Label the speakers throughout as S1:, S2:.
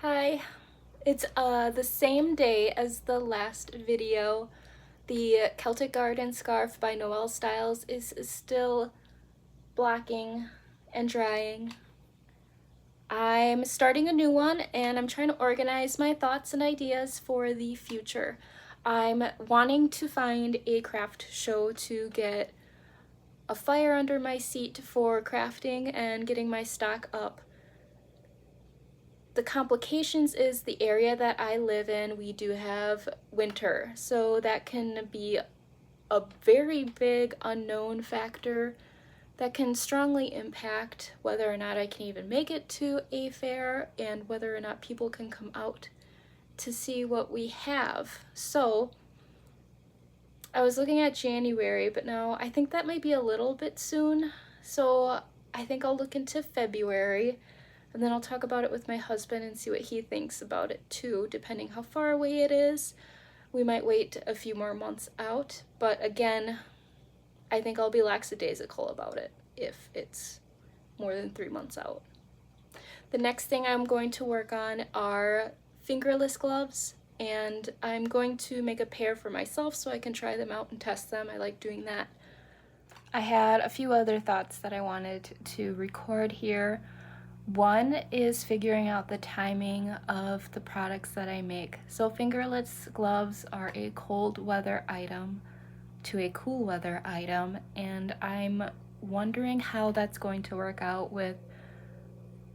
S1: Hi, it's the same day as the last video. The Celtic Garden scarf by Noelle Stiles is still blacking and drying. I'm starting a new one and I'm trying to organize my thoughts and ideas for the future. I'm wanting to find a craft show to get a fire under my seat for crafting and getting my stock up. The complications is the area that I live in, we do have winter, so that can be a very big unknown factor that can strongly impact whether or not I can even make it to a fair and whether or not people can come out to see what we have. So I was looking at January, but now I think that might be a little bit soon, so I think I'll look into February. And then I'll talk about it with my husband and see what he thinks about it too, depending how far away it is. We might wait a few more months out, but again, I think I'll be lackadaisical about it if it's more than 3 months out. The next thing I'm going to work on are fingerless gloves, and I'm going to make a pair for myself so I can try them out and test them. I like doing that. I had a few other thoughts that I wanted to record here. One is figuring out the timing of the products that I make. So fingerless gloves are a cold weather item to a cool weather item, and I'm wondering how that's going to work out with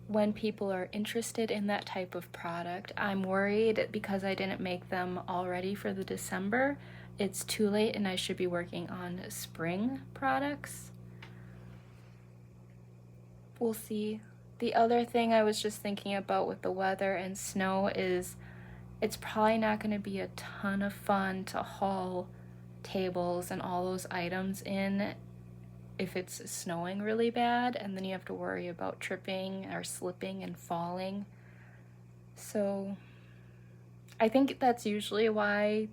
S1: when people are interested in that type of product. I'm worried because I didn't make them already for the December. It's too late and I should be working on spring products. We'll see. The other thing I was just thinking about with the weather and snow is it's probably not going to be a ton of fun to haul tables and all those items in if it's snowing really bad, and then you have to worry about tripping or slipping and falling. So I think that's usually why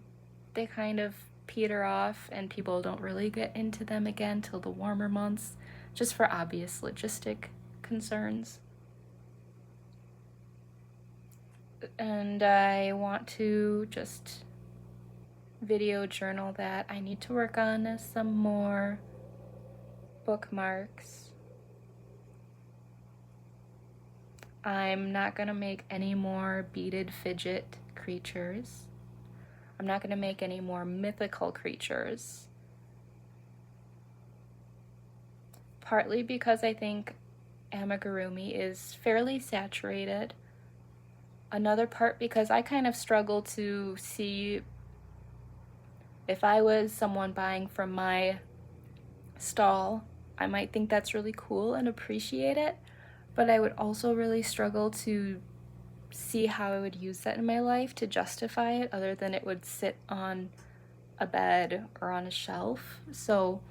S1: they kind of peter off and people don't really get into them again till the warmer months, just for obvious logistic concerns. And I want to just video journal that. I need to work on some more bookmarks. I'm not gonna make any more beaded fidget creatures. I'm not gonna make any more mythical creatures. Partly because I think amigurumi is fairly saturated. Another part because I kind of struggle to see if I was someone buying from my stall, I might think that's really cool and appreciate it, but I would also really struggle to see how I would use that in my life to justify it other than it would sit on a bed or on a shelf. So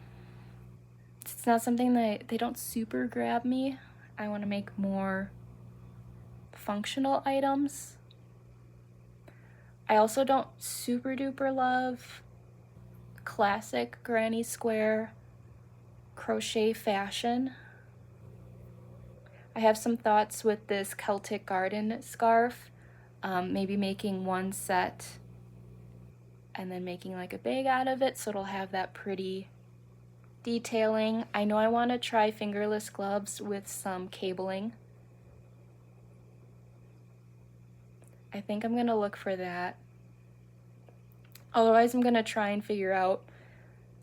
S1: it's not something that they don't super grab me. I want to make more functional items. I also don't super duper love classic granny square crochet fashion. I have some thoughts with this Celtic garden scarf, maybe making one set and then making like a bag out of it so it'll have that pretty detailing. I know I want to try fingerless gloves with some cabling. I think I'm gonna look for that. Otherwise, I'm gonna try and figure out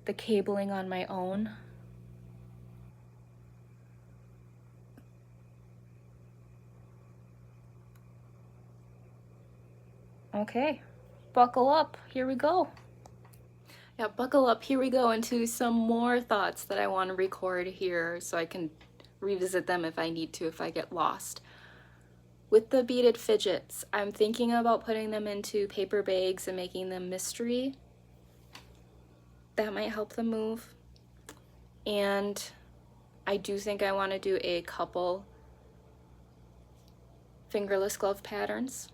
S1: the cabling on my own. Okay, buckle up, here we go. Yeah, buckle up, here we go into some more thoughts that I want to record here so I can revisit them if I need to, if I get lost. With the beaded fidgets, I'm thinking about putting them into paper bags and making them mystery. That might help them move. And I do think I want to do a couple fingerless glove patterns.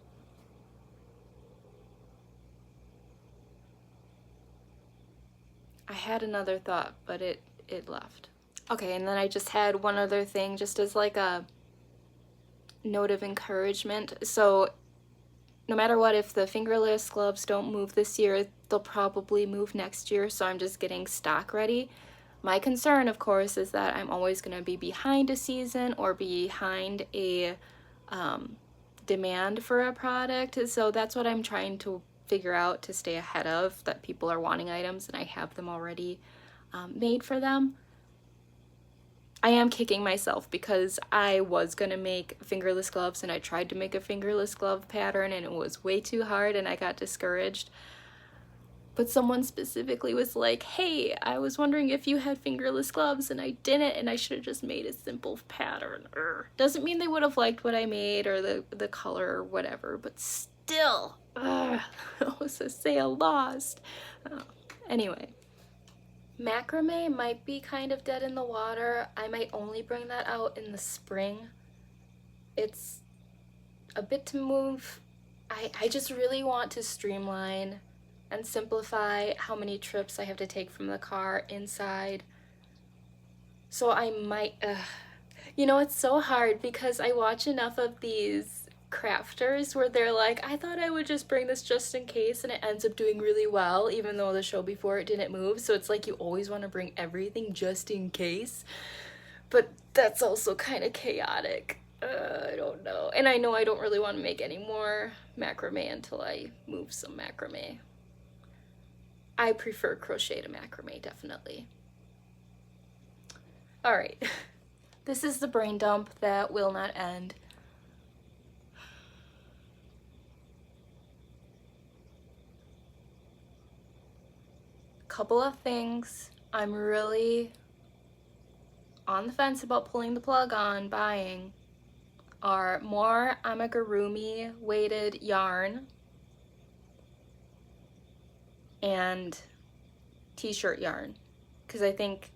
S1: I had another thought, but it left. Okay, and then I just had one other thing just as like a note of encouragement. So no matter what, if the fingerless gloves don't move this year, they'll probably move next year, so I'm just getting stock ready. My concern, of course, is that I'm always going to be behind a season or behind a demand for a product, so that's what I'm trying to figure out to stay ahead of, that people are wanting items and I have them already made for them. I am kicking myself because I was gonna make fingerless gloves and I tried to make a fingerless glove pattern and it was way too hard and I got discouraged. But someone specifically was like, hey, I was wondering if you had fingerless gloves and I didn't, and I should have just made a simple pattern. Doesn't mean they would have liked what I made or the color or whatever, but still, it was a sale lost. Anyway. Macrame might be kind of dead in the water. I might only bring that out in the spring. It's a bit to move. I just really want to streamline and simplify how many trips I have to take from the car inside. So I might, you know, it's so hard because I watch enough of these crafters where they're like, I thought I would just bring this just in case, and it ends up doing really well even though the show before it didn't move. So it's like you always want to bring everything just in case, but that's also kind of chaotic. I don't know, and I know I don't really want to make any more macrame until I move some macrame. I prefer crochet to macrame, definitely. All right. This is the brain dump that will not end. Couple of things I'm really on the fence about pulling the plug on buying are more amigurumi weighted yarn and t-shirt yarn, because I think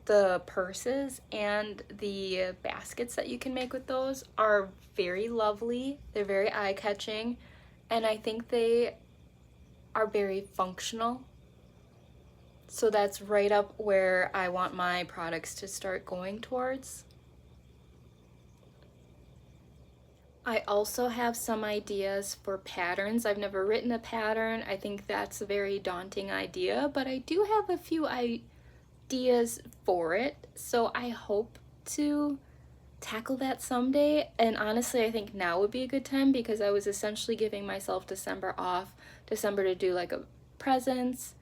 S1: the purses and the baskets that you can make with those are very lovely. They're very eye-catching, and I think they are very functional. So that's right up where I want my products to start going towards. I also have some ideas for patterns. I've never written a pattern. I think that's a very daunting idea, but I do have a few ideas for it. So I hope to tackle that someday. And honestly, I think now would be a good time because I was essentially giving myself December off. December to do like a presents,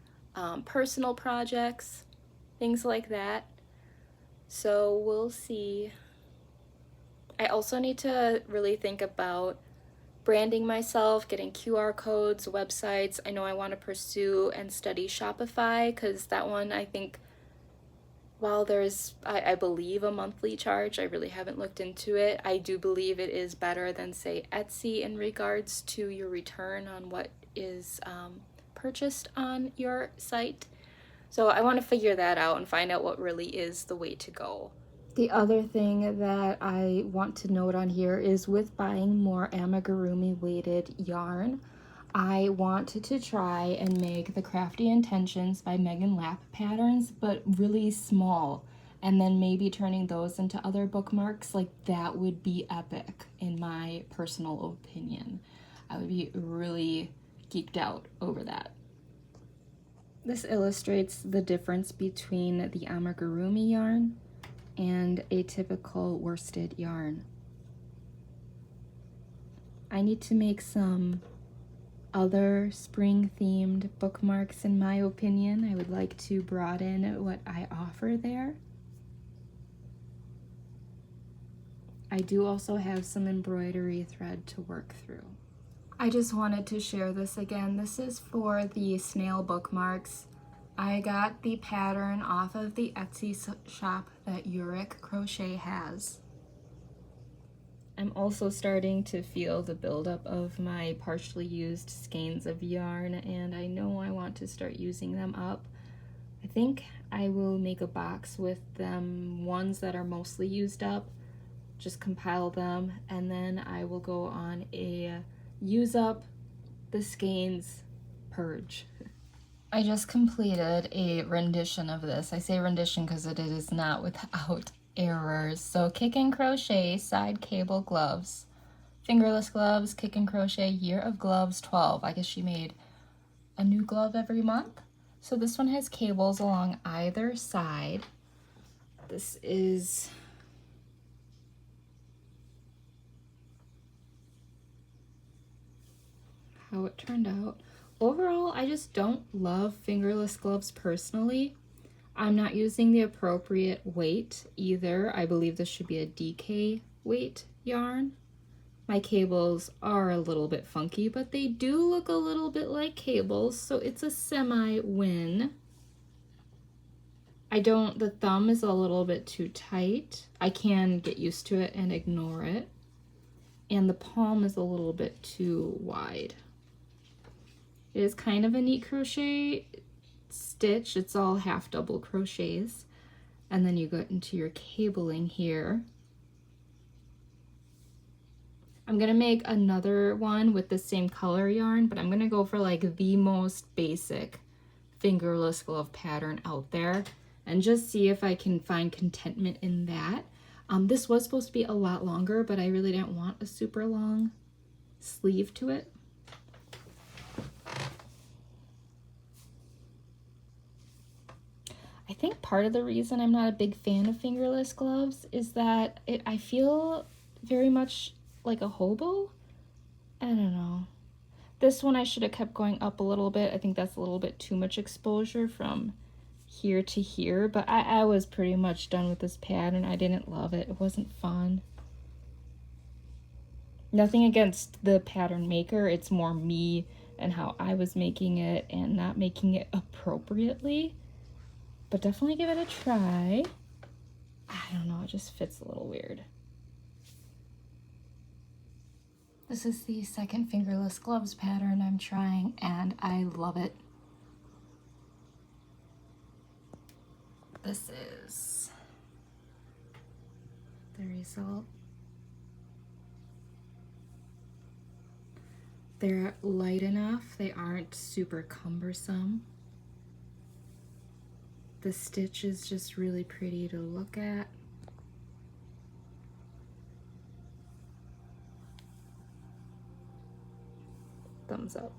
S1: personal projects, things like that. So we'll see. I also need to really think about branding myself, getting QR codes, websites. I know I want to pursue and study Shopify because that one, I think, while there's, I believe, a monthly charge, I really haven't looked into it. I do believe it is better than, say, Etsy in regards to your return on what is purchased on your site. So I want to figure that out and find out what really is the way to go. The other thing that I want to note on here is with buying more amigurumi weighted yarn, I wanted to try and make the Crafty Intentions by Megan Lapp patterns, but really small, and then maybe turning those into other bookmarks. Like, that would be epic in my personal opinion. I would be really geeked out over that. This illustrates the difference between the amigurumi yarn and a typical worsted yarn. I need to make some other spring themed bookmarks in my opinion. I would like to broaden what I offer there. I do also have some embroidery thread to work through. I just wanted to share this again. This is for the snail bookmarks. I got the pattern off of the Etsy shop that Uric Crochet has. I'm also starting to feel the buildup of my partially used skeins of yarn, and I know I want to start using them up. I think I will make a box with them, ones that are mostly used up, just compile them, and then I will go on a use up the skeins purge. I just completed a rendition of this. I say rendition because it is not without errors. So kick and crochet, side cable gloves. Fingerless gloves, kick and crochet, year of gloves, 12. I guess she made a new glove every month. So this one has cables along either side. This is how it turned out. Overall, I just don't love fingerless gloves personally. I'm not using the appropriate weight either. I believe this should be a DK weight yarn. My cables are a little bit funky, but they do look a little bit like cables, so it's a semi-win. The thumb is a little bit too tight. I can get used to it and ignore it. And the palm is a little bit too wide. It is kind of a neat crochet stitch. It's all half double crochets. And then you go into your cabling here. I'm gonna make another one with the same color yarn, but I'm gonna go for like the most basic fingerless glove pattern out there and just see if I can find contentment in that. This was supposed to be a lot longer, but I really didn't want a super long sleeve to it. I think part of the reason I'm not a big fan of fingerless gloves is that I feel very much like a hobo. I don't know. This one I should have kept going up a little bit. I think that's a little bit too much exposure from here to here, but I was pretty much done with this pattern. I didn't love it. It wasn't fun. Nothing against the pattern maker. It's more me and how I was making it and not making it appropriately. But definitely give it a try. I don't know, it just fits a little weird. This is the second fingerless gloves pattern I'm trying, and I love it. This is the result. They're light enough, they aren't super cumbersome. The stitch is just really pretty to look at. Thumbs up.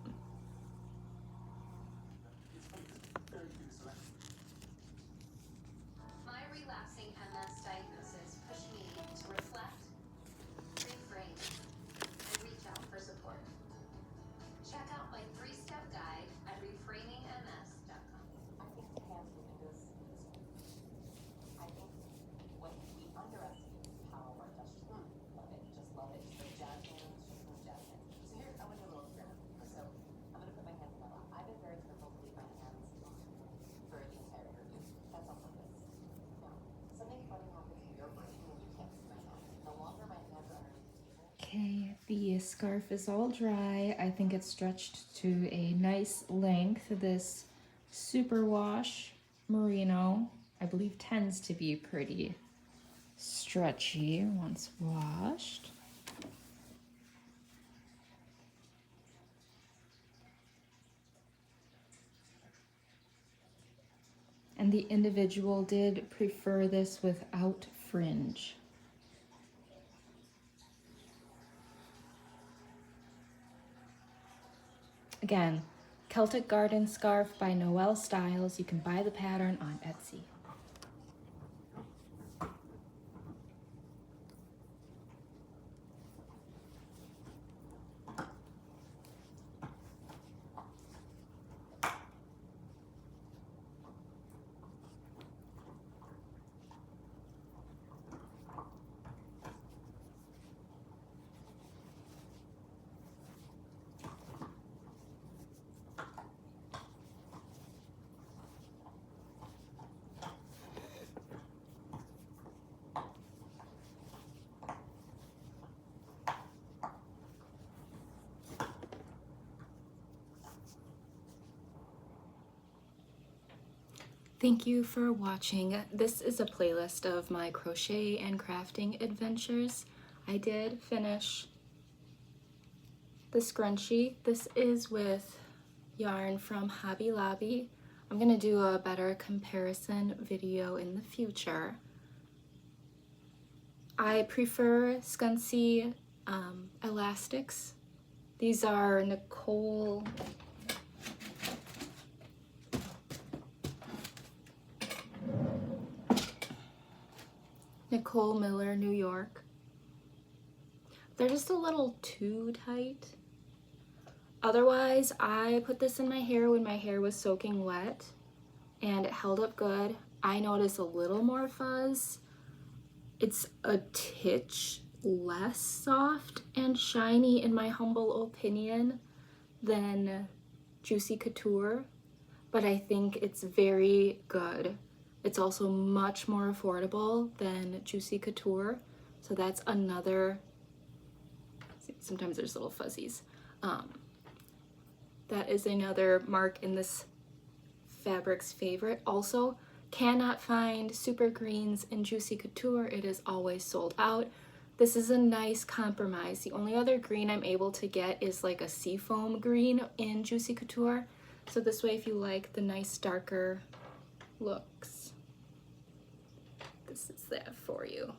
S2: My relapsing MS diagnosis pushed me to reflect, reframe, and reach out for support. Check out my 3-step guide at reframingms.com.
S3: I think the answer to this is, I think when we underestimate the power of our touch, love it, just love it. Just like jazz hands, just like jazz hands. So here, I want to do a little experiment. So I'm going to put my hands in my lap. I've been very careful to leave my hands for the entire interview. That sounds like this. Now, something funny happens in your brain when you can't see my hands. The longer my hands are underneath the table.
S1: Okay, the scarf is all dry. I think it's stretched to a nice length. This superwash merino, I believe, tends to be pretty stretchy once washed. And the individual did prefer this without fringe. Again, Celtic Garden Scarf by Noelle Stiles. You can buy the pattern on Etsy. Thank you for watching. This is a playlist of my crochet and crafting adventures. I did finish the scrunchie. This is with yarn from Hobby Lobby. I'm gonna do a better comparison video in the future. I prefer scrunchie elastics. These are Nicole Miller, New York. They're just a little too tight. Otherwise, I put this in my hair when my hair was soaking wet and it held up good. I noticed a little more fuzz. It's a titch less soft and shiny in my humble opinion than Juicy Couture, but I think it's very good. It's also much more affordable than Juicy Couture, so that's another, sometimes there's little fuzzies. That is another mark in this fabric's favorite. Also, cannot find super greens in Juicy Couture. It is always sold out. This is a nice compromise. The only other green I'm able to get is like a seafoam green in Juicy Couture. So this way, if you like the nice darker looks, this is that for you.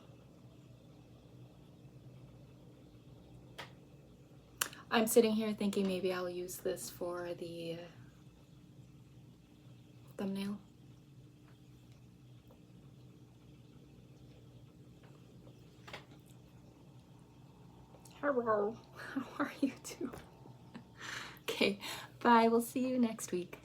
S1: I'm sitting here thinking maybe I'll use this for the thumbnail. Hello, how are you doing? Okay, bye, we'll see you next week.